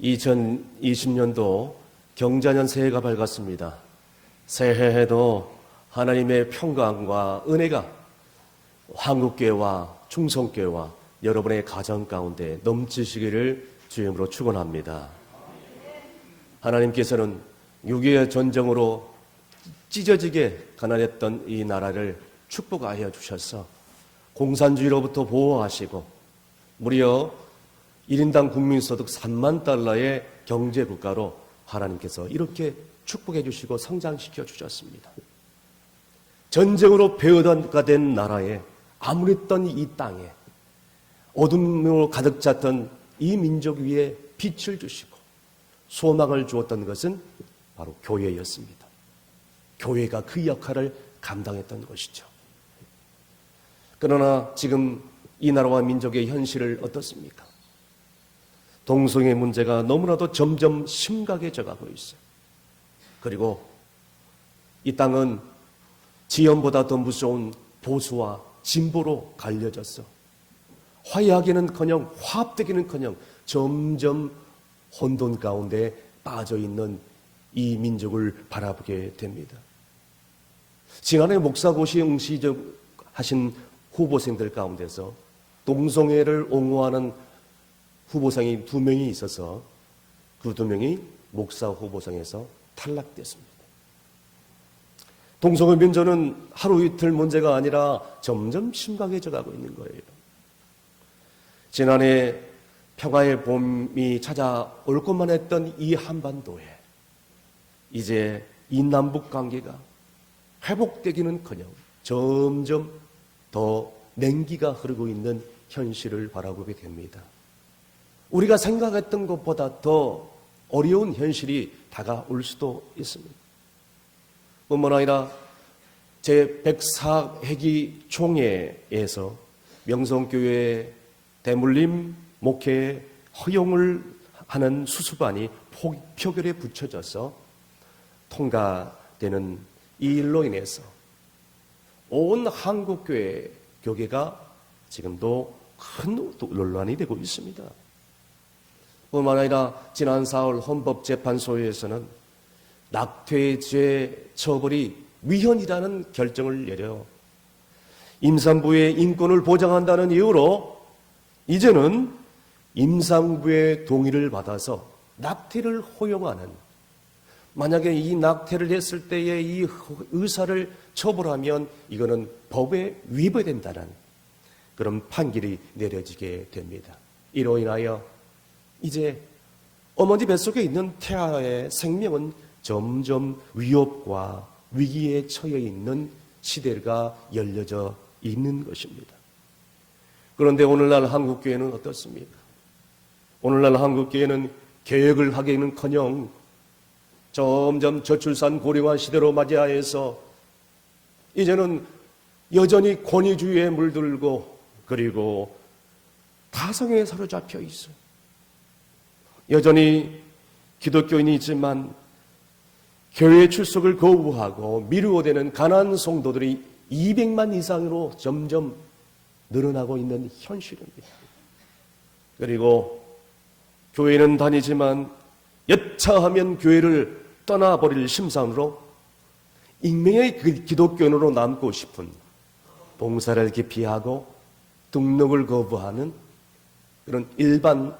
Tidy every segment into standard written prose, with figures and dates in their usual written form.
2020년도 경자년 새해가 밝았습니다. 새해에도 하나님의 평강과 은혜가 한국교회와 충성교회와 여러분의 가정 가운데 넘치시기를 주임으로 축원합니다. 하나님께서는 6.25 전쟁으로 찢어지게 가난했던 이 나라를 축복하여 주셔서 공산주의로부터 보호하시고 무려 1인당 국민소득 3만 달러의 경제국가로 하나님께서 이렇게 축복해 주시고 성장시켜 주셨습니다. 전쟁으로 폐허가 된 나라에 암울했던 이 땅에 어둠으로 가득 찼던 이 민족 위에 빛을 주시고 소망을 주었던 것은 바로 교회였습니다. 교회가 그 역할을 감당했던 것이죠. 그러나 지금 이 나라와 민족의 현실은 어떻습니까? 동성애 문제가 너무나도 점점 심각해져 가고 있어요. 그리고 이 땅은 지연보다 더 무서운 보수와 진보로 갈려졌어. 화해하기는커녕 화합되기는커녕 점점 혼돈 가운데 빠져있는 이 민족을 바라보게 됩니다. 지난해 목사고시 응시하신 후보생들 가운데서 동성애를 옹호하는 후보상이 2명이 있어서 그 2명이 목사 후보상에서 탈락됐습니다. 동성애 문제는 하루 이틀 문제가 아니라 점점 심각해져 가고 있는 거예요. 지난해 평화의 봄이 찾아올 것만 했던 이 한반도에 이제 이 남북 관계가 회복되기는커녕 점점 더 냉기가 흐르고 있는 현실을 바라보게 됩니다. 우리가 생각했던 것보다 더 어려운 현실이 다가올 수도 있습니다. 뿐만 아니라 제104회기 총회에서 명성교회 대물림 목회 허용을 하는 수수반이 표결에 붙여져서 통과되는 이 일로 인해서 온 한국교회 교계가 지금도 큰 논란이 되고 있습니다. 뿐만 아니라 지난 4월 헌법재판소에서는 낙태죄 처벌이 위헌이라는 결정을 내려 임산부의 인권을 보장한다는 이유로 이제는 임산부의 동의를 받아서 낙태를 허용하는, 만약에 이 낙태를 했을 때의 이 의사를 처벌하면 이거는 법에 위배된다는 그런 판결이 내려지게 됩니다. 이로 인하여 이제 어머니 뱃속에 있는 태아의 생명은 점점 위협과 위기에 처해 있는 시대가 열려져 있는 것입니다. 그런데 오늘날 한국교회는 어떻습니까? 오늘날 한국교회는 개혁을 하기는커녕 점점 저출산 고령화 시대로 맞이하여서 이제는 여전히 권위주의에 물들고 그리고 타성에 사로잡혀 있어요. 여전히 기독교인이지만 교회 출석을 거부하고 미루어대는 가난한 성도들이 200만 이상으로 점점 늘어나고 있는 현실입니다. 그리고 교회는 다니지만 여차하면 교회를 떠나버릴 심산으로 익명의 기독교인으로 남고 싶은, 봉사를 기피하고 등록을 거부하는 그런 일반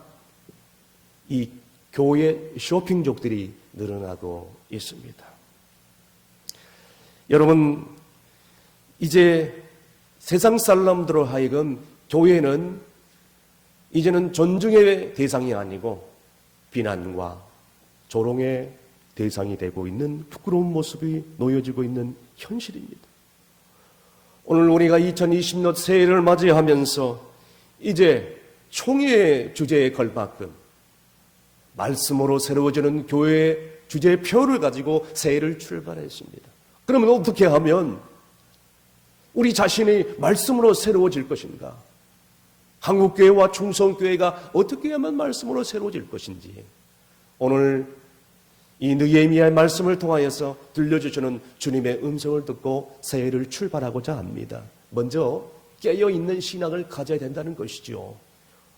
이 교회 쇼핑족들이 늘어나고 있습니다. 여러분, 이제 세상 사람들로 하여금 교회는 이제는 존중의 대상이 아니고 비난과 조롱의 대상이 되고 있는 부끄러운 모습이 놓여지고 있는 현실입니다. 오늘 우리가 2020년 새해를 맞이하면서 이제 총회의 주제에 걸맞금 말씀으로 새로워지는 교회의 주제표를 가지고 새해를 출발했습니다. 그러면 어떻게 하면 우리 자신이 말씀으로 새로워질 것인가? 한국교회와 충성교회가 어떻게 하면 말씀으로 새로워질 것인지 오늘 이 느헤미야의 말씀을 통하여서 들려주시는 주님의 음성을 듣고 새해를 출발하고자 합니다. 먼저 깨어있는 신앙을 가져야 된다는 것이죠.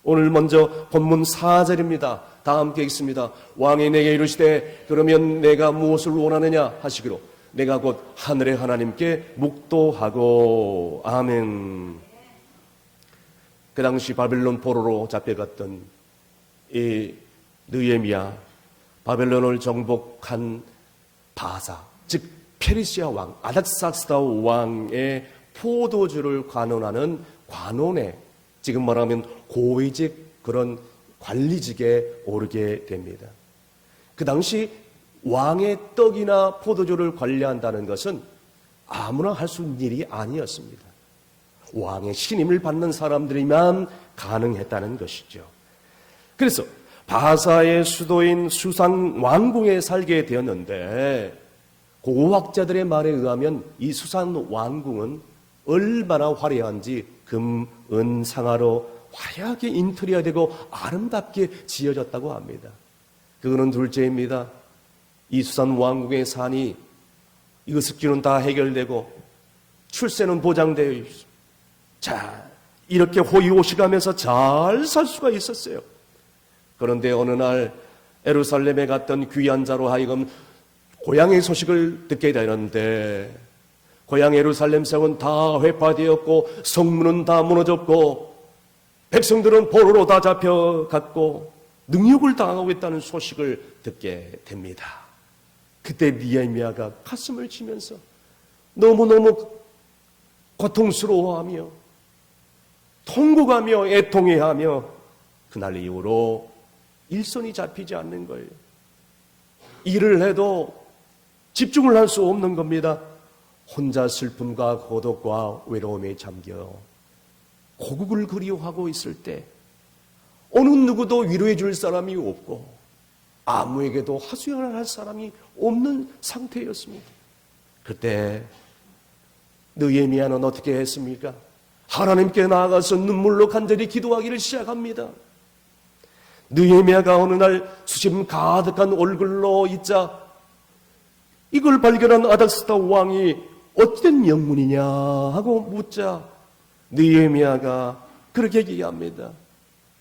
오늘 먼저 본문 4절입니다. 다 함께 읽습니다. 왕이 내게 이르시되 그러면 내가 무엇을 원하느냐 하시기로 내가 곧 하늘의 하나님께 묵도하고. 아멘. 그 당시 바벨론 포로로 잡혀갔던 이 느헤미야, 바벨론을 정복한 바사, 즉 페르시아 왕 아닥사스다 왕의 포도주를 관원하는 관원에, 지금 말하면 고위직 그런 관리직에 오르게 됩니다. 그 당시 왕의 떡이나 포도주를 관리한다는 것은 아무나 할 수 있는 일이 아니었습니다. 왕의 신임을 받는 사람들이만 가능했다는 것이죠. 그래서 바사의 수도인 수산 왕궁에 살게 되었는데, 고고학자들의 말에 의하면 이 수산 왕궁은 얼마나 화려한지 금, 은, 상아로 화려하게 인테리어되고 아름답게 지어졌다고 합니다. 그거는 둘째입니다. 이 수산 왕궁의 산이 이것은 다 해결되고 출세는 보장되어 있습니다. 자, 이렇게 호의호식하면서 잘 살 수가 있었어요. 그런데 어느 날 예루살렘에 갔던 귀한 자로 하여금 고향의 소식을 듣게 되는데, 고향 예루살렘 성은 다 회파되었고 성문은 다 무너졌고 백성들은 포로로 다 잡혀갔고 능욕을 당하고 있다는 소식을 듣게 됩니다. 그때 느헤미야가 가슴을 치면서 너무너무 고통스러워하며 통곡하며 애통해하며 그날 이후로 일손이 잡히지 않는 거예요. 일을 해도 집중을 할 수 없는 겁니다. 혼자 슬픔과 고독과 외로움에 잠겨 고국을 그리워하고 있을 때 어느 누구도 위로해 줄 사람이 없고 아무에게도 하소연을 할 사람이 없는 상태였습니다. 그때 느헤미야는 어떻게 했습니까? 하나님께 나아가서 눈물로 간절히 기도하기를 시작합니다. 느헤미야가 어느 날 수심 가득한 얼굴로 있자 이걸 발견한 아닥스다 왕이 어찌된 영문이냐 하고 묻자 느헤미야가 그렇게 얘기합니다.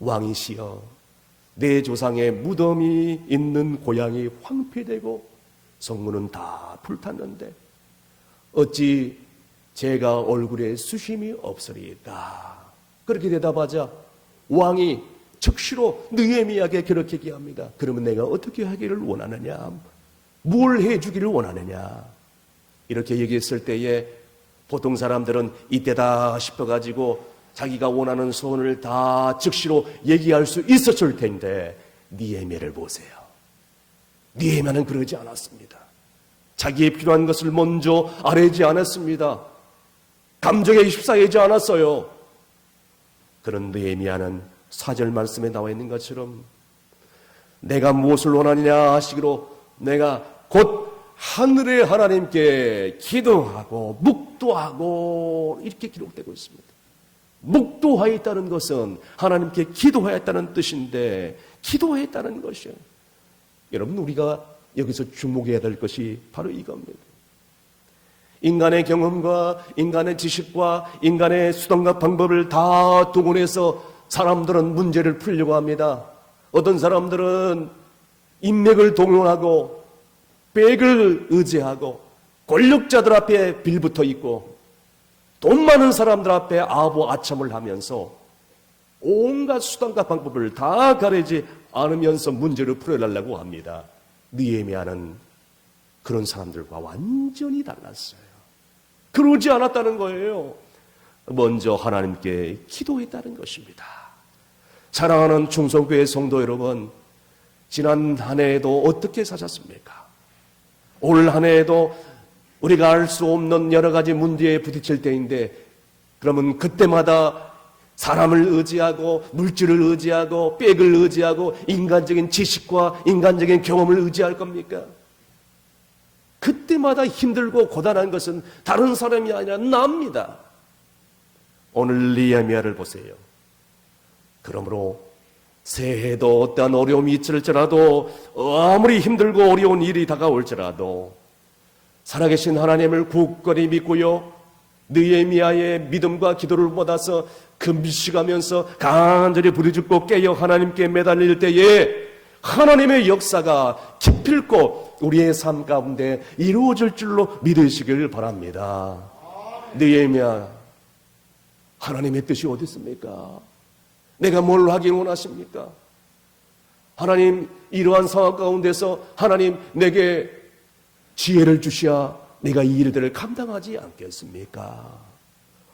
왕이시여, 내 조상의 무덤이 있는 고향이 황폐되고 성문은 다 불탔는데 어찌 제가 얼굴에 수심이 없으리까? 그렇게 대답하자 왕이 즉시로 느헤미야에게 그렇게 얘기합니다. 그러면 내가 어떻게 하기를 원하느냐? 뭘 해주기를 원하느냐? 이렇게 얘기했을 때에 보통 사람들은 이때다 싶어가지고 자기가 원하는 소원을 다 즉시로 얘기할 수 있었을 텐데 느헤미야를 보세요. 느헤미야는 그러지 않았습니다. 자기의 필요한 것을 먼저 아뢰지 않았습니다. 감정에 휩싸이지 않았어요. 그런 느헤미야는 4절 말씀에 나와 있는 것처럼 내가 무엇을 원하느냐 하시기로 내가 곧 하늘의 하나님께 기도하고 묵도하고 이렇게 기록되고 있습니다. 묵도하였다는 것은 하나님께 기도하였다는 뜻인데 기도했다는 것이에요. 여러분, 우리가 여기서 주목해야 될 것이 바로 이겁니다. 인간의 경험과 인간의 지식과 인간의 수단과 방법을 다 동원해서 사람들은 문제를 풀려고 합니다. 어떤 사람들은 인맥을 동원하고 백을 의지하고 권력자들 앞에 빌붙어 있고 돈 많은 사람들 앞에 아부아참을 하면서 온갖 수단과 방법을 다 가리지 않으면서 문제를 풀어내려고 합니다. 느헤미야는 그런 사람들과 완전히 달랐어요. 그러지 않았다는 거예요. 먼저 하나님께 기도했다는 것입니다. 사랑하는 충성교회 성도 여러분, 지난 한 해에도 어떻게 사셨습니까? 올 한 해에도 우리가 알 수 없는 여러 가지 문제에 부딪힐 때인데 그러면 그때마다 사람을 의지하고 물질을 의지하고 백을 의지하고 인간적인 지식과 인간적인 경험을 의지할 겁니까? 그때마다 힘들고 고단한 것은 다른 사람이 아니라 나입니다. 오늘 느헤미야를 보세요. 그러므로 새해도 어떠한 어려움이 있을지라도 아무리 힘들고 어려운 일이 다가올지라도 살아계신 하나님을 굳건히 믿고요, 느헤미야의 믿음과 기도를 받아서 금식하면서 간절히 부르짖고 깨어 하나님께 매달릴 때에 하나님의 역사가 기필코 우리의 삶 가운데 이루어질 줄로 믿으시길 바랍니다. 느헤미야, 하나님의 뜻이 어디 있습니까? 내가 뭘 하길 원하십니까? 하나님, 이러한 상황 가운데서 하나님 내게 지혜를 주시야 내가 이 일들을 감당하지 않겠습니까?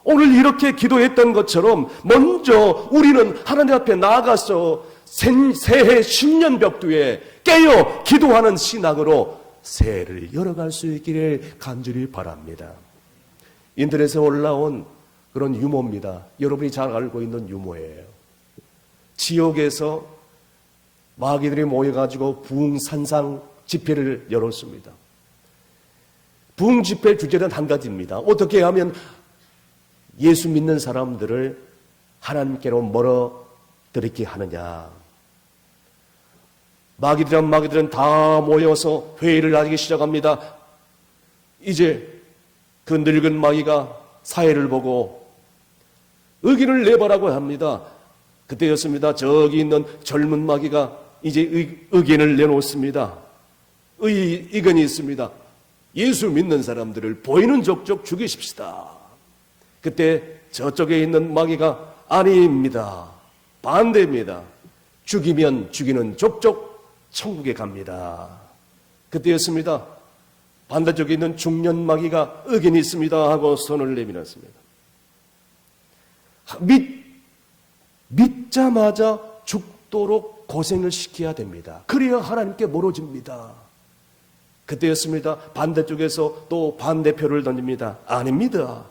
오늘 이렇게 기도했던 것처럼 먼저 우리는 하나님 앞에 나아가서 새해 신년 벽두에 깨어 기도하는 신앙으로 새해를 열어갈 수 있기를 간절히 바랍니다. 인터넷에 올라온 그런 유모입니다. 여러분이 잘 알고 있는 유모예요. 지역에서 마귀들이 모여가지고 부흥산상 집회를 열었습니다. 부흥 집회 주제는 한 가지입니다. 어떻게 하면 예수 믿는 사람들을 하나님께로 멀어들이게 하느냐. 마귀들은 다 모여서 회의를 하기 시작합니다. 이제 그 늙은 마귀가 사회를 보고 의견을 내보라고 합니다. 그때였습니다. 저기 있는 젊은 마귀가 이제 의견을 내놓습니다. 의견이 있습니다. 예수 믿는 사람들을 보이는 족족 죽이십시다. 그때 저쪽에 있는 마귀가 아닙니다. 반대입니다. 죽이면 죽이는 족족 천국에 갑니다. 그때였습니다. 반대쪽에 있는 중년 마귀가 의견이 있습니다 하고 손을 내밀었습니다. 믿자마자 죽도록 고생을 시켜야 됩니다. 그래야 하나님께 멀어집니다. 그때였습니다. 반대쪽에서 또 반대표를 던집니다. 아닙니다.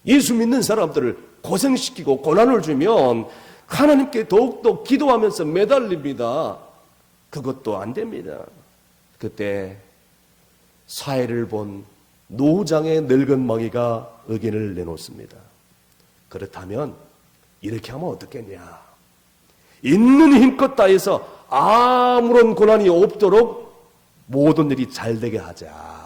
예수 믿는 사람들을 고생시키고 고난을 주면 하나님께 더욱더 기도하면서 매달립니다. 그것도 안 됩니다. 그때 사회를 본 노장의 늙은 마귀가 의견을 내놓습니다. 그렇다면 이렇게 하면 어떻겠냐. 있는 힘껏 다해서 아무런 고난이 없도록 모든 일이 잘 되게 하자.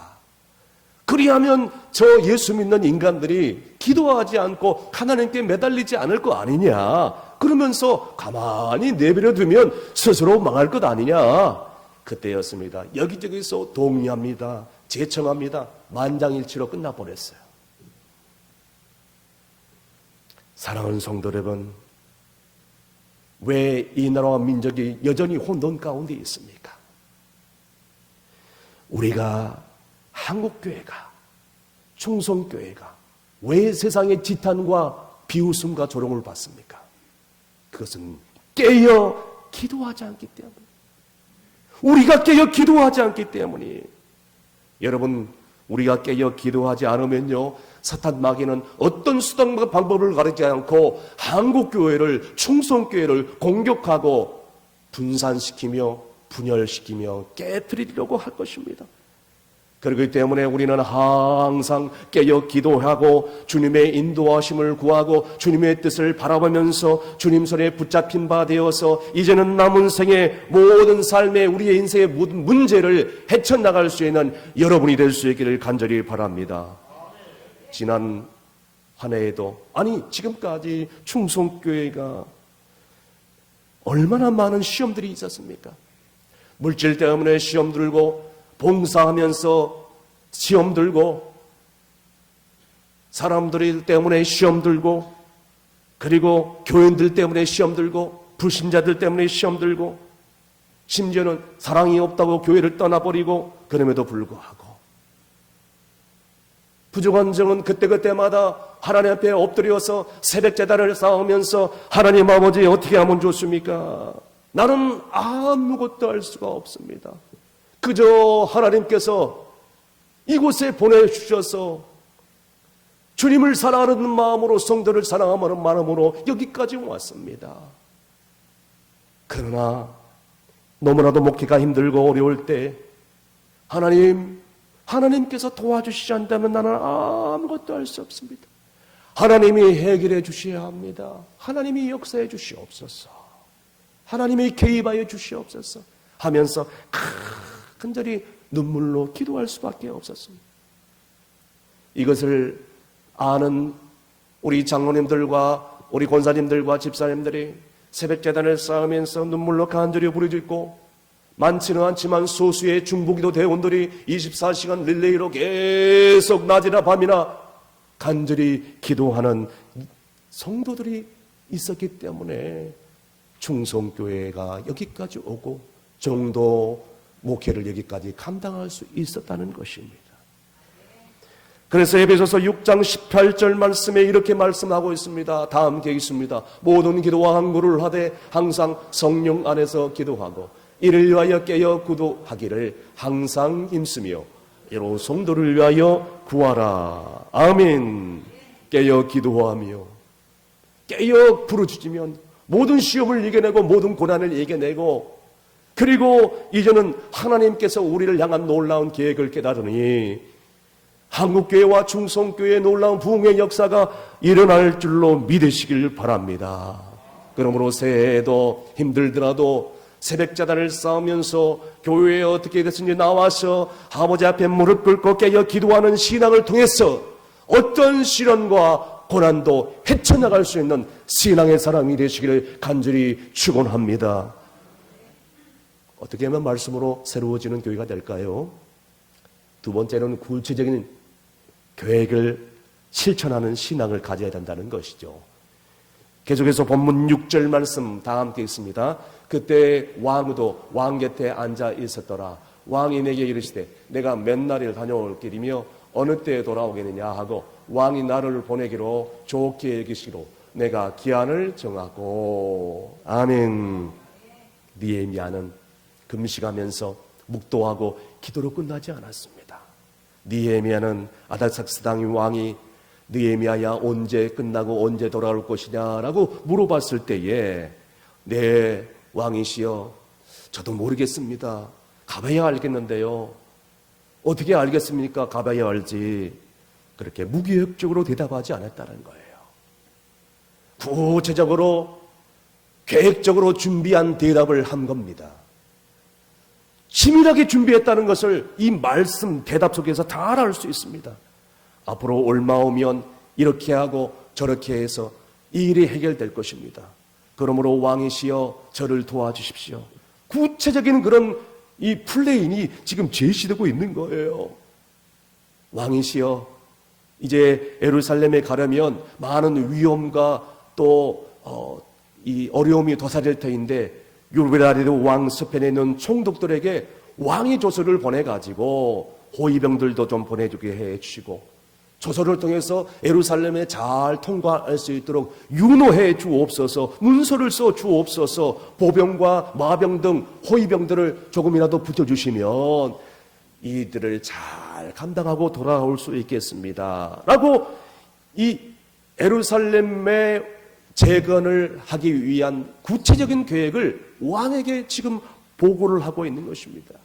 그리하면 저 예수 믿는 인간들이 기도하지 않고 하나님께 매달리지 않을 거 아니냐. 그러면서 가만히 내버려 두면 스스로 망할 것 아니냐. 그때였습니다. 여기저기서 동의합니다. 제청합니다. 만장일치로 끝나버렸어요. 사랑하는 성도 여러분, 왜 이 나라와 민족이 여전히 혼돈 가운데 있습니까? 우리가 한국교회가, 충성교회가 왜 세상의 지탄과 비웃음과 조롱을 받습니까? 그것은 깨어 기도하지 않기 때문에, 우리가 깨어 기도하지 않기 때문에. 여러분, 우리가 깨어 기도하지 않으면요, 사탄 마귀는 어떤 수단과 방법을 가리지 않고 한국교회를, 충성교회를 공격하고 분산시키며 분열시키며 깨트리려고 할 것입니다. 그렇기 때문에 우리는 항상 깨어 기도하고 주님의 인도하심을 구하고 주님의 뜻을 바라보면서 주님 손에 붙잡힌 바 되어서 이제는 남은 생의 모든 삶의 우리의 인생의 모든 문제를 헤쳐나갈 수 있는 여러분이 될 수 있기를 간절히 바랍니다. 지난 한 해에도, 아니 지금까지 충성교회가 얼마나 많은 시험들이 있었습니까? 물질 때문에 시험 들고, 봉사하면서 시험 들고, 사람들 때문에 시험 들고, 그리고 교인들 때문에 시험 들고, 불신자들 때문에 시험 들고, 심지어는 사랑이 없다고 교회를 떠나버리고, 그럼에도 불구하고 부족한 점은 그때그때마다 하나님 앞에 엎드려서 새벽 제단을 쌓으면서 하나님 아버지 어떻게 하면 좋습니까? 나는 아무것도 할 수가 없습니다. 그저 하나님께서 이곳에 보내주셔서 주님을 사랑하는 마음으로, 성도를 사랑하는 마음으로 여기까지 왔습니다. 그러나 너무나도 목회가 힘들고 어려울 때 하나님께서 도와주시지 않다면 나는 아무것도 할 수 없습니다. 하나님이 해결해 주셔야 합니다. 하나님이 역사해 주시옵소서. 하나님이 개입하여 주시옵소서 하면서 간절히 눈물로 기도할 수밖에 없었습니다. 이것을 아는 우리 장로님들과 우리 권사님들과 집사님들이 새벽제단을 쌓으면서 눈물로 간절히 부르짖고 많지는 않지만 소수의 중보기도 대원들이 24시간 릴레이로 계속 낮이나 밤이나 간절히 기도하는 성도들이 있었기 때문에 충성교회가 여기까지 오고 정도 목회를 여기까지 감당할 수 있었다는 것입니다. 그래서 에베소서 6장 18절 말씀에 이렇게 말씀하고 있습니다. 다 함께 있습니다. 모든 기도와 간구를 하되 항상 성령 안에서 기도하고 이를 위하여 깨어 기도하기를 항상 힘쓰며 이로 성도를 위하여 구하라. 아멘. 깨어 기도하며 깨어 부르짖으면 모든 시험을 이겨내고 모든 고난을 이겨내고 그리고 이제는 하나님께서 우리를 향한 놀라운 계획을 깨달으니 한국교회와 충성교회의 놀라운 부흥의 역사가 일어날 줄로 믿으시길 바랍니다. 그러므로 새해에도 힘들더라도 새벽자단을 쌓으면서 교회에 어떻게 됐든지 나와서 아버지 앞에 무릎 꿇고 깨어 기도하는 신앙을 통해서 어떤 시련과 고난도 헤쳐나갈 수 있는 신앙의 사람이 되시기를 간절히 축원합니다. 어떻게 하면 말씀으로 새로워지는 교회가 될까요? 두 번째는 구체적인 계획을 실천하는 신앙을 가져야 된다는 것이죠. 계속해서 본문 6절 말씀 다 함께 있습니다. 그때 왕도 왕 곁에 앉아 있었더라. 왕이 내게 이르시되 내가 몇 날을 다녀올 길이며 어느 때에 돌아오겠느냐 하고 왕이 나를 보내기로 좋게 여기시기로 내가 기한을 정하고. 아멘. 느헤미야는 금식하면서 묵도하고 기도로 끝나지 않았습니다. 느헤미야는 아닥사스당 왕이 느헤미야야 언제 끝나고 언제 돌아올 것이냐라고 물어봤을 때에 네 왕이시여 저도 모르겠습니다. 가봐야 알겠는데요. 어떻게 알겠습니까? 가봐야 알지. 그렇게 무기획적으로 대답하지 않았다는 거예요. 구체적으로 계획적으로 준비한 대답을 한 겁니다. 치밀하게 준비했다는 것을 이 말씀 대답 속에서 다 알 수 있습니다. 앞으로 얼마 오면 이렇게 하고 저렇게 해서 이 일이 해결될 것입니다. 그러므로 왕이시여 저를 도와주십시오. 구체적인 그런 이 플레인이 지금 제시되고 있는 거예요. 왕이시여 이제 예루살렘에 가려면 많은 위험과 또 이 어려움이 도사될 터인데 유베라리도 왕 스페인에 있는 총독들에게 왕이 조서를 보내가지고 호위병들도 좀 보내주게 해주시고 조서를 통해서 예루살렘에 잘 통과할 수 있도록 윤호해 주옵소서. 문서를 써 주옵소서. 보병과 마병 등 호위병들을 조금이라도 붙여주시면 이들을 잘 감당하고 돌아올 수 있겠습니다 라고 이 예루살렘의 재건을 하기 위한 구체적인 계획을 왕에게 지금 보고를 하고 있는 것입니다.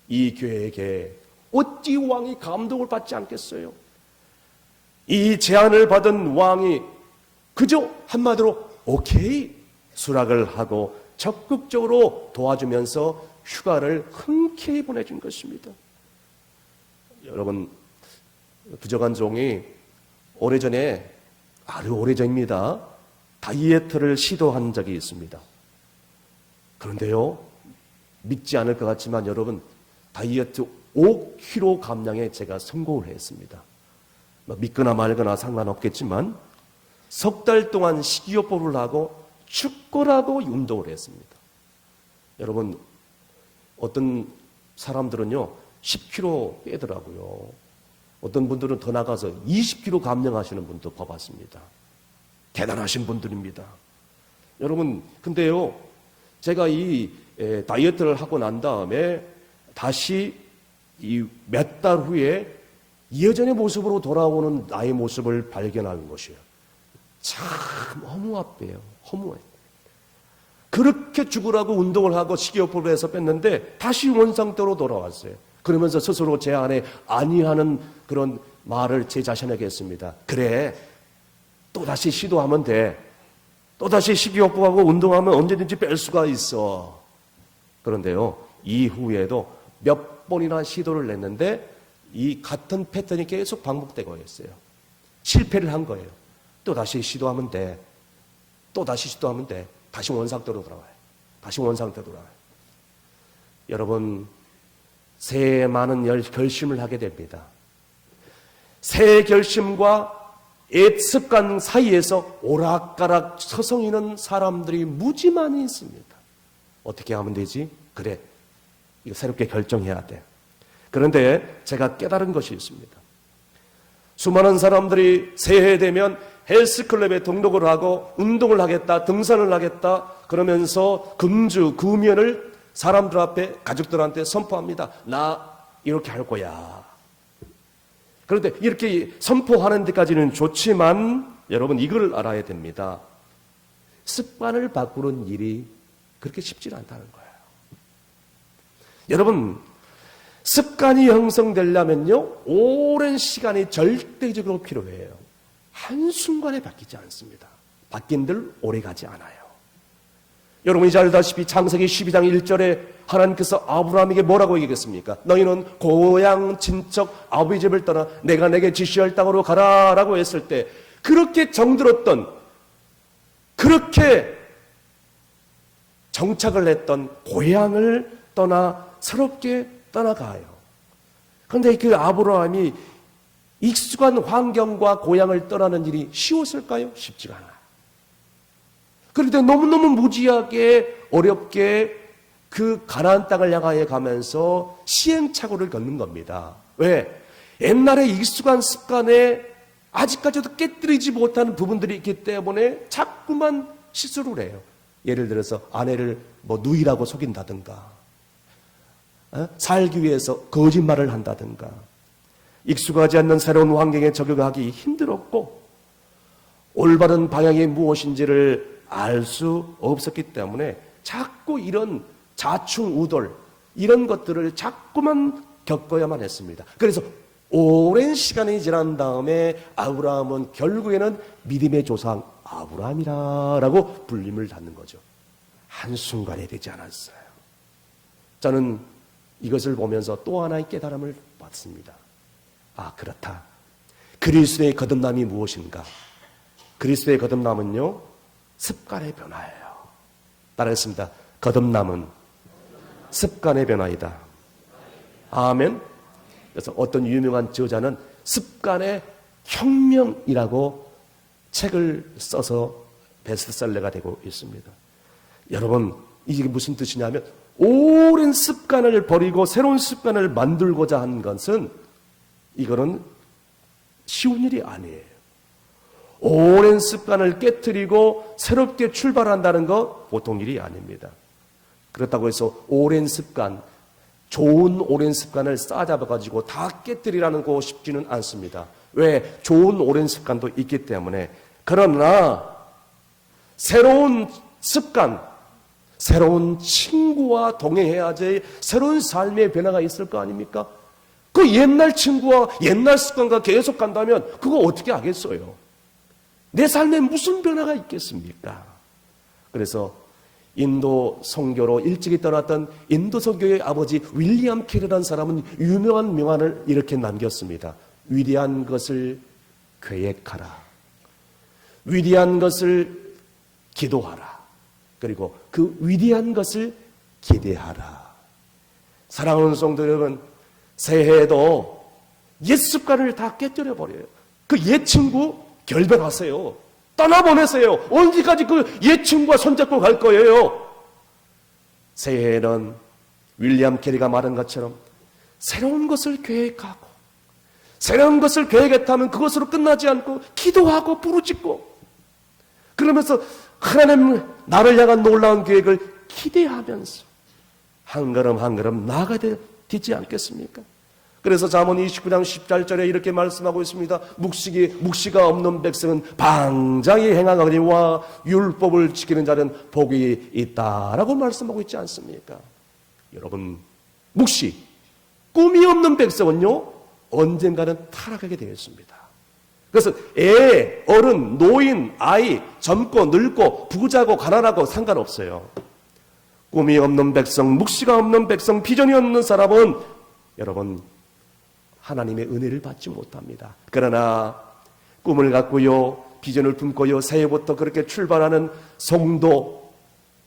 이 계획에 어찌 왕이 감동을 받지 않겠어요? 이 제안을 받은 왕이 그저 한마디로 오케이 수락을 하고 적극적으로 도와주면서 휴가를 흔쾌히 보내준 것입니다. 여러분 부정한 종이 오래전에 아주 오래전입니다. 다이어트를 시도한 적이 있습니다. 그런데요, 믿지 않을 것 같지만 여러분 다이어트 5kg 감량에 제가 성공을 했습니다. 믿거나 말거나 상관없겠지만 석 달 동안 식이요법을 하고 축구라고 운동을 했습니다. 여러분 어떤 사람들은요 10kg 빼더라고요. 어떤 분들은 더 나가서 20kg 감량하시는 분도 봐봤습니다. 대단하신 분들입니다. 여러분 근데요 제가 이 다이어트를 하고 난 다음에 다시 이 몇 달 후에 예전의 모습으로 돌아오는 나의 모습을 발견하는 것이에요. 참 허무합해요. 허무해요. 그렇게 죽으라고 운동을 하고 식이요법을 해서 뺐는데 다시 원상태로 돌아왔어요. 그러면서 스스로 제 안에 아니하는 그런 말을 제 자신에게 했습니다. 그래, 또다시 시도하면 돼. 또다시 식이요법하고 운동하면 언제든지 뺄 수가 있어. 그런데요, 이후에도 몇 번이나 시도를 냈는데 이 같은 패턴이 계속 반복되고 있어요. 실패를 한 거예요. 또다시 시도하면 돼. 또다시 시도하면 돼. 다시 원상태로 돌아와요. 다시 원상태로 돌아와요. 여러분, 새해 많은 결심을 하게 됩니다. 새해 결심과 옛 습관 사이에서 오락가락 서성이는 사람들이 무지 많이 있습니다. 어떻게 하면 되지? 그래, 이거 새롭게 결정해야 돼. 그런데 제가 깨달은 것이 있습니다. 수많은 사람들이 새해 되면 헬스클럽에 등록을 하고 운동을 하겠다, 등산을 하겠다 그러면서 금주, 금연을 사람들 앞에, 가족들한테 선포합니다. 나 이렇게 할 거야. 그런데 이렇게 선포하는 데까지는 좋지만 여러분 이걸 알아야 됩니다. 습관을 바꾸는 일이 그렇게 쉽지 않다는 거예요. 여러분, 습관이 형성되려면요, 오랜 시간이 절대적으로 필요해요. 한순간에 바뀌지 않습니다. 바뀐들 오래 가지 않아요. 여러분이 잘 알다시피 창세기 12장 1절에 하나님께서 아브라함에게 뭐라고 얘기했습니까? 너희는 고향 친척 아버지 집을 떠나 내가 내게 지시할 땅으로 가라 라고 했을 때 그렇게 정들었던, 그렇게 정착을 했던 고향을 떠나 새롭게 떠나가요. 그런데 그 아브라함이 익숙한 환경과 고향을 떠나는 일이 쉬웠을까요? 쉽지가 않아요. 그런데 너무너무 무지하게 어렵게 그 가나안 땅을 향하여 가면서 시행착오를 겪는 겁니다. 왜? 옛날에 익숙한 습관에 아직까지도 깨뜨리지 못하는 부분들이 있기 때문에 자꾸만 실수를 해요. 예를 들어서 아내를 누이라고 속인다든가, 살기 위해서 거짓말을 한다든가, 익숙하지 않는 새로운 환경에 적응하기 힘들었고 올바른 방향이 무엇인지를 알 수 없었기 때문에 자꾸 이런 자충우돌, 이런 것들을 자꾸만 겪어야만 했습니다. 그래서 오랜 시간이 지난 다음에 아브라함은 결국에는 믿음의 조상 아브라함이라고 불림을 받는 거죠. 한순간에 되지 않았어요. 저는 이것을 보면서 또 하나의 깨달음을 받습니다. 아, 그렇다. 그리스도의 거듭남이 무엇인가? 그리스도의 거듭남은요, 습관의 변화예요. 따라했습니다. 거듭남은 습관의 변화이다. 아멘. 그래서 어떤 유명한 저자는 습관의 혁명이라고 책을 써서 베스트셀러가 되고 있습니다. 여러분, 이게 무슨 뜻이냐면 오랜 습관을 버리고 새로운 습관을 만들고자 하는 것은 이거는 쉬운 일이 아니에요. 오랜 습관을 깨트리고 새롭게 출발한다는 거 보통 일이 아닙니다. 그렇다고 해서 오랜 습관, 좋은 오랜 습관을 싸잡아가지고 다 깨뜨리라는 거 쉽지는 않습니다. 왜? 좋은 오랜 습관도 있기 때문에. 그러나 새로운 습관, 새로운 친구와 동행해야지 새로운 삶의 변화가 있을 거 아닙니까? 그 옛날 친구와 옛날 습관과 계속 간다면 그거 어떻게 하겠어요? 내 삶에 무슨 변화가 있겠습니까? 그래서 인도 선교로 일찍이 떠났던 인도 선교의 아버지 윌리엄 캐리라는 사람은 유명한 명언을 이렇게 남겼습니다. 위대한 것을 계획하라. 위대한 것을 기도하라. 그리고 그 위대한 것을 기대하라. 사랑하는 성도 여러분, 새해에도 옛 습관을 다 깨뜨려 버려요. 그 옛 친구 결별하세요. 떠나보내세요. 언제까지 그 옛 친구와 손잡고 갈 거예요? 새해에는 윌리엄 캐리가 말한 것처럼 새로운 것을 계획하고, 새로운 것을 계획했다면 그것으로 끝나지 않고 기도하고 부르짖고, 그러면서 하나님 나를 향한 놀라운 계획을 기대하면서 한 걸음 한 걸음 나아가야 되지 않겠습니까? 그래서 잠언 29장 18절에 이렇게 말씀하고 있습니다. 묵시가 없는 백성은 방장이 행하거니와 율법을 지키는 자는 복이 있다라고 말씀하고 있지 않습니까? 여러분, 꿈이 없는 백성은요, 언젠가는 타락하게 되겠습니다. 그래서 애, 어른, 노인, 아이, 젊고 늙고 부자고 가난하고 상관없어요. 꿈이 없는 백성, 묵시가 없는 백성, 비전이 없는 사람은 여러분 하나님의 은혜를 받지 못합니다. 그러나 꿈을 갖고요, 비전을 품고요, 새해부터 그렇게 출발하는 성도,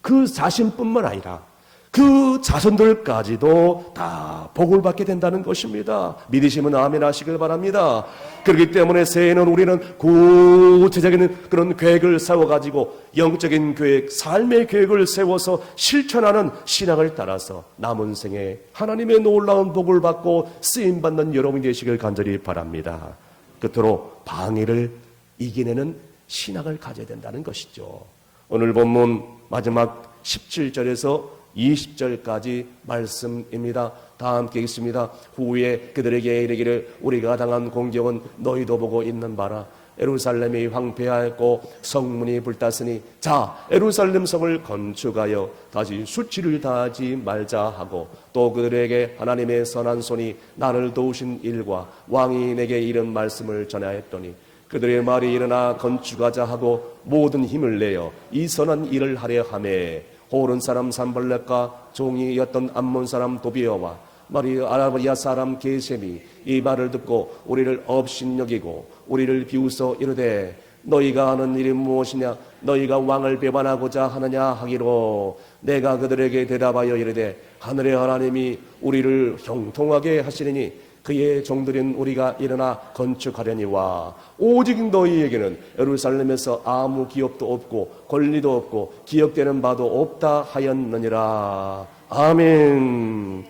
그 자신뿐만 아니라 그 자손들까지도 다 복을 받게 된다는 것입니다. 믿으시면 아멘 하시길 바랍니다. 그렇기 때문에 새해에는 우리는 구체적인 그런 계획을 세워가지고 영적인 계획, 삶의 계획을 세워서 실천하는 신앙을 따라서 남은 생에 하나님의 놀라운 복을 받고 쓰임받는 여러분이 되시길 간절히 바랍니다. 끝으로 방해를 이겨내는 신앙을 가져야 된다는 것이죠. 오늘 본문 마지막 17절에서 20절까지 말씀입니다. 다 함께 읽습니다. 후에 그들에게 이르기를 우리가 당한 공격은 너희도 보고 있는 바라. 예루살렘이 황폐하였고 성문이 불탔으니 자 예루살렘 성을 건축하여 다시 수치를 다하지 말자 하고 또 그들에게 하나님의 선한 손이 나를 도우신 일과 왕이 내게 이른 말씀을 전하였더니 그들의 말이 일어나 건축하자 하고 모든 힘을 내어 이 선한 일을 하려 하매 호른 사람 산발렛과 종이었던 암몬 사람 도비어와 아라비아 사람 게셈이 이 말을 듣고 우리를 업신여기고 우리를 비웃어 이르되 너희가 하는 일이 무엇이냐 너희가 왕을 배반하고자 하느냐 하기로 내가 그들에게 대답하여 이르되 하늘의 하나님이 우리를 형통하게 하시리니 그의 종들인 우리가 일어나 건축하려니와 오직 너희에게는 예루살렘에서 아무 기업도 없고 권리도 없고 기억되는 바도 없다 하였느니라. 아멘.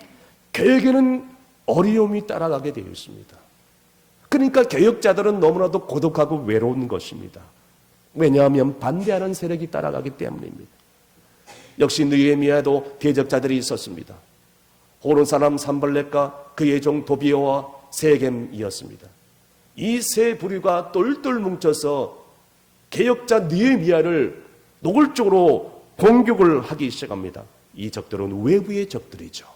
계획에는 어려움이 따라가게 되어 있습니다. 그러니까 개혁자들은 너무나도 고독하고 외로운 것입니다. 왜냐하면 반대하는 세력이 따라가기 때문입니다. 역시 느헤미야에도 대적자들이 있었습니다. 호른 사람 산발렛과 그의 종 도비어와 세겜이었습니다. 이 세 부류가 똘똘 뭉쳐서 개혁자 느헤미야를 노골적으로 공격을 하기 시작합니다. 이 적들은 외부의 적들이죠.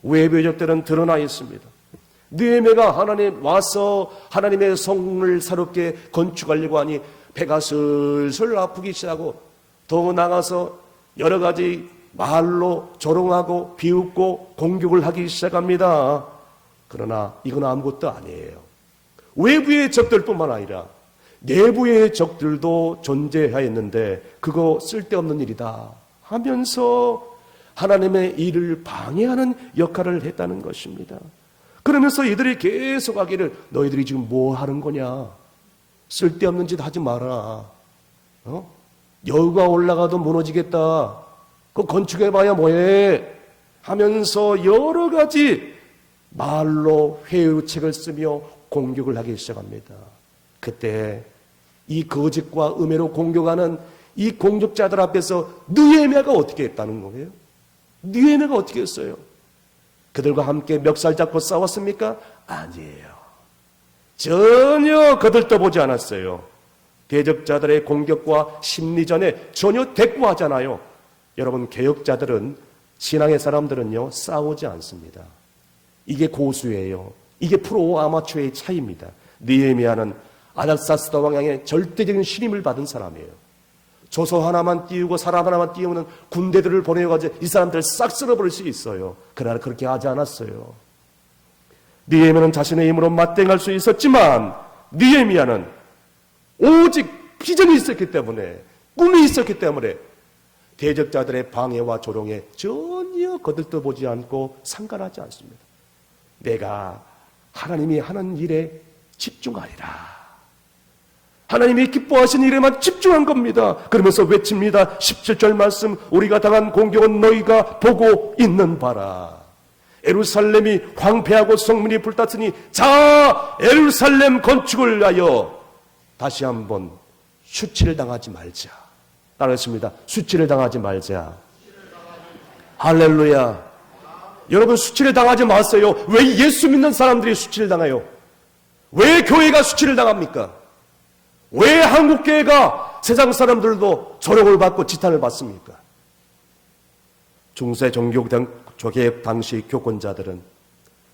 외부의 적들은 드러나 있습니다. 느헤미야가 하나님 와서 하나님의 성을 새롭게 건축하려고 하니 배가 슬슬 아프기 시작하고 더 나가서 여러 가지 말로 조롱하고 비웃고 공격을 하기 시작합니다. 그러나 이건 아무것도 아니에요. 외부의 적들뿐만 아니라 내부의 적들도 존재하였는데 그거 쓸데없는 일이다 하면서 하나님의 일을 방해하는 역할을 했다는 것입니다. 그러면서 이들이 계속 하기를 너희들이 지금 뭐 하는 거냐? 쓸데없는 짓 하지 마라. 여우가 올라가도 무너지겠다. 그 건축해봐야 뭐해? 하면서 여러 가지 말로 회유책을 쓰며 공격을 하기 시작합니다. 그때 이 거짓과 음해로 공격하는 이 공격자들 앞에서 느헤미야가 어떻게 했다는 거예요? 느헤미야가 어떻게 했어요? 그들과 함께 멱살 잡고 싸웠습니까? 아니에요. 전혀 거들떠보지 않았어요. 대적자들의 공격과 심리전에 전혀 대꾸하잖아요. 여러분, 개혁자들은, 신앙의 사람들은요, 싸우지 않습니다. 이게 고수예요. 이게 프로 아마추어의 차이입니다. 느헤미야는 아닥사스다 왕의 절대적인 신임을 받은 사람이에요. 조서 하나만 띄우고 사람 하나만 띄우는 군대들을 보내가지고 이 사람들을 싹 쓸어버릴 수 있어요. 그러나 그렇게 하지 않았어요. 느헤미야는 자신의 힘으로 맞대응할 수 있었지만 느헤미야는 오직 비전이 있었기 때문에, 꿈이 있었기 때문에 대적자들의 방해와 조롱에 전혀 거들떠보지 않고 상관하지 않습니다. 내가 하나님이 하는 일에 집중하리라. 하나님이 기뻐하신 일에만 집중한 겁니다. 그러면서 외칩니다. 17절 말씀, 우리가 당한 공격은 너희가 보고 있는 바라. 예루살렘이 황폐하고 성문이 불탔으니 자 예루살렘 건축을 하여 다시 한번 수치를 당하지 말자. 따라했습니다. 수치를 당하지 말자. 할렐루야. 여러분, 수치를 당하지 마세요. 왜 예수 믿는 사람들이 수치를 당해요? 왜 교회가 수치를 당합니까? 왜 한국교회가 세상 사람들도 조롱을 받고 지탄을 받습니까? 중세 종교개혁 당시 교권자들은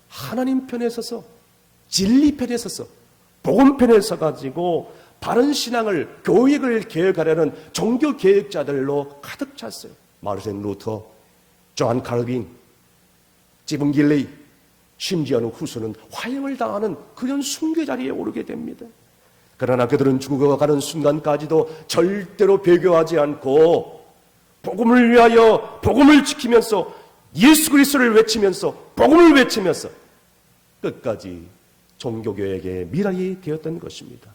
하나님 편에 서서, 진리 편에 서서, 복음 편에 서가지고 바른 신앙을, 교육을 개혁하려는 종교개혁자들로 가득 찼어요. 마르틴 루터, 존 칼빈, 스티븐 길레이, 심지어는 후수는 화형을 당하는 그런 숭배 자리에 오르게 됩니다. 그러나 그들은 죽어가는 순간까지도 절대로 배교하지 않고 복음을 위하여 복음을 지키면서 예수 그리스도를 외치면서 복음을 외치면서 끝까지 종교교역의 미랄이 되었던 것입니다.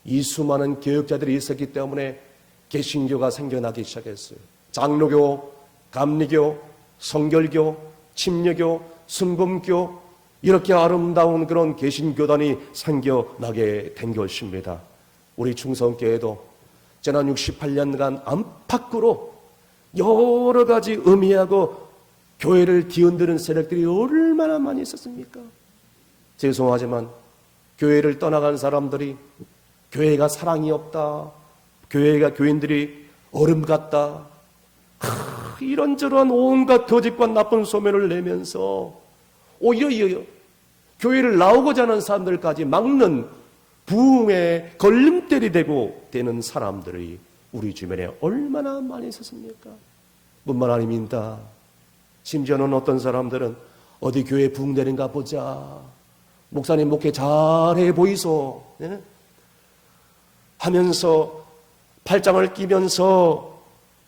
이 수많은 교역자들이 있었기 때문에 개신교가 생겨나기 시작했어요. 장로교, 감리교, 성결교, 침례교, 순금교, 이렇게 아름다운 그런 개신교단이 생겨나게 된 것입니다. 우리 충성교회도 지난 68년간 안팎으로 여러 가지 의미하고 교회를 뒤흔드는 세력들이 얼마나 많이 있었습니까? 죄송하지만 교회를 떠나간 사람들이 교회가 사랑이 없다, 교회가 교인들이 얼음 같다, 이런저런 온갖 거짓과 나쁜 소문을 내면서 오히려 교회를 나오고자 하는 사람들까지 막는 부흥의 걸림돌이 되는 사람들이 우리 주변에 얼마나 많이 있었습니까? 뿐만 아닙니다. 심지어는 어떤 사람들은 어디 교회 부흥되는가 보자, 목사님 목회 잘해 보이소, 네? 하면서 팔짱을 끼면서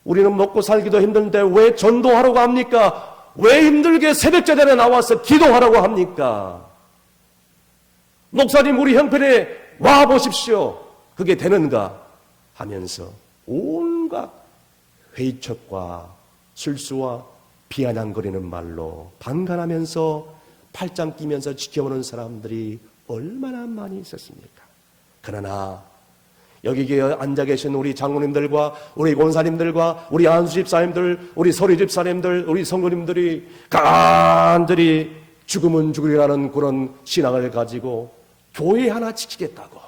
우리는 먹고 살기도 힘든데 왜 전도하라고 합니까? 왜 힘들게 새벽제단에 나와서 기도하라고 합니까? 목사님 우리 형편에 와 보십시오. 그게 되는가? 하면서 온갖 회의척과 술수와 비아냥거리는 말로 방관하면서 팔짱 끼면서 지켜보는 사람들이 얼마나 많이 있었습니까? 그러나 여기 앉아 계신 우리 장로님들과 우리 권사님들과 우리 안수집사님들, 우리 서리집사님들, 우리 성도님들이 간절히 죽으면 죽으리라는 그런 신앙을 가지고 교회 하나 지키겠다고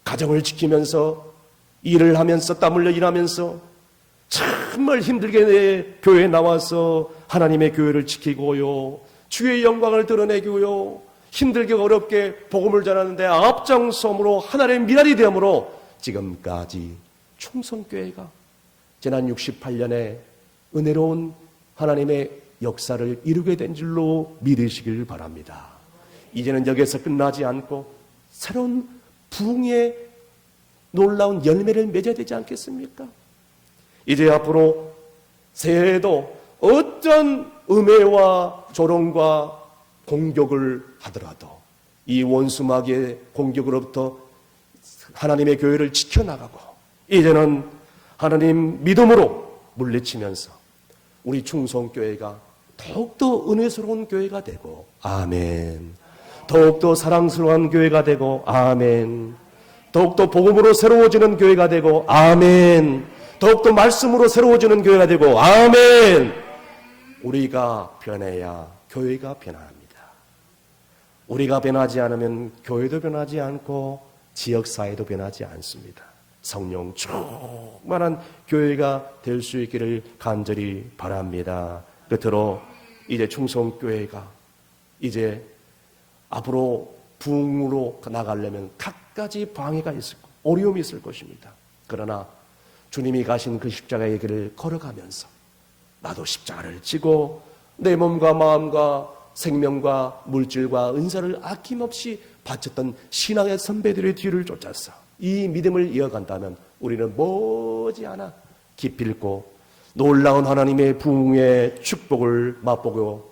가정을 지키면서 일을 하면서 땀 흘려 일하면서 정말 힘들게 내 교회에 나와서 하나님의 교회를 지키고요, 주의 영광을 드러내고요, 힘들게 어렵게 복음을 전하는데 앞장섬으로 하나님의 미랄이 되므로 지금까지 충성교회가 지난 68년에 은혜로운 하나님의 역사를 이루게 된 줄로 믿으시길 바랍니다. 이제는 여기에서 끝나지 않고 새로운 부흥의 놀라운 열매를 맺어야 되지 않겠습니까? 이제 앞으로 새해에도 어떤 음해와 조롱과 공격을 하더라도 이 원수마귀의 공격으로부터 하나님의 교회를 지켜나가고 이제는 하나님 믿음으로 물리치면서 우리 충성교회가 더욱더 은혜스러운 교회가 되고, 아멘. 더욱더 사랑스러운 교회가 되고, 아멘. 더욱더 복음으로 새로워지는 교회가 되고, 아멘. 더욱더 말씀으로 새로워지는 교회가 되고, 아멘. 우리가 변해야 교회가 변합니다. 우리가 변하지 않으면 교회도 변하지 않고 지역사회도 변하지 않습니다. 성령 충만한 교회가 될 수 있기를 간절히 바랍니다. 끝으로 이제 충성교회가 이제 앞으로 부흥으로 나가려면 갖가지 방해가 있을 것, 어려움이 있을 것입니다. 그러나 주님이 가신 그 십자가의 길을 걸어가면서 나도 십자가를 지고 내 몸과 마음과 생명과 물질과 은사를 아낌없이 바쳤던 신앙의 선배들의 뒤를 쫓아서 이 믿음을 이어간다면 우리는 머지않아 기필코 놀라운 하나님의 부흥의 축복을 맛보고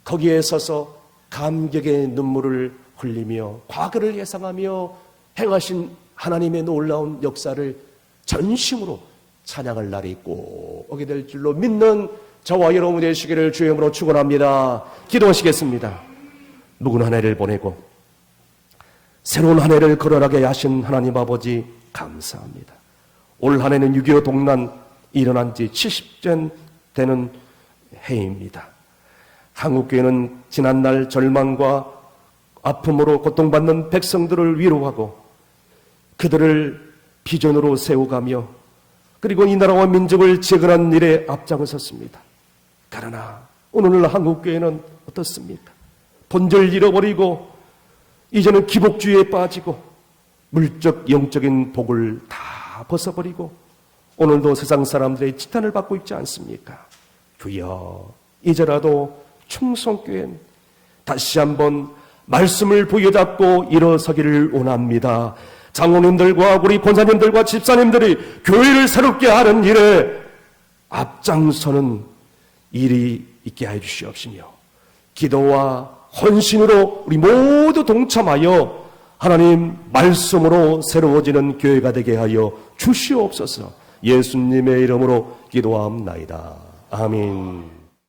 거기에 서서 감격의 눈물을 흘리며 과거를 예상하며 행하신 하나님의 놀라운 역사를 전심으로 찬양할 날이 꼭 오게 될 줄로 믿는 저와 여러분 되시기를 주의 이름으로 축원합니다. 기도하시겠습니다. 묵은 한 해를 보내고 새로운 한 해를 걸어가게 하신 하나님 아버지 감사합니다. 올 한 해는 6.25 동란 일어난 지 70년 되는 해입니다. 한국교회는 지난날 절망과 아픔으로 고통받는 백성들을 위로하고 그들을 비전으로 세워가며 그리고 이 나라와 민족을 재건하는 일에 앞장을 섰습니다. 그러나 오늘날 한국교회는 어떻습니까? 본질 잃어버리고 이제는 기복주의에 빠지고 물적 영적인 복을 다 벗어버리고 오늘도 세상 사람들의 지탄을 받고 있지 않습니까? 주여, 이제라도 충성교회는 다시 한번 말씀을 부여잡고 일어서기를 원합니다. 장로님들과 우리 권사님들과 집사님들이 교회를 새롭게 하는 일에 앞장서는 일이 있게 해 주시옵시며 기도와 헌신으로 우리 모두 동참하여 하나님 말씀으로 새로워지는 교회가 되게 하여 주시옵소서. 예수님의 이름으로 기도하옵나이다. 아멘.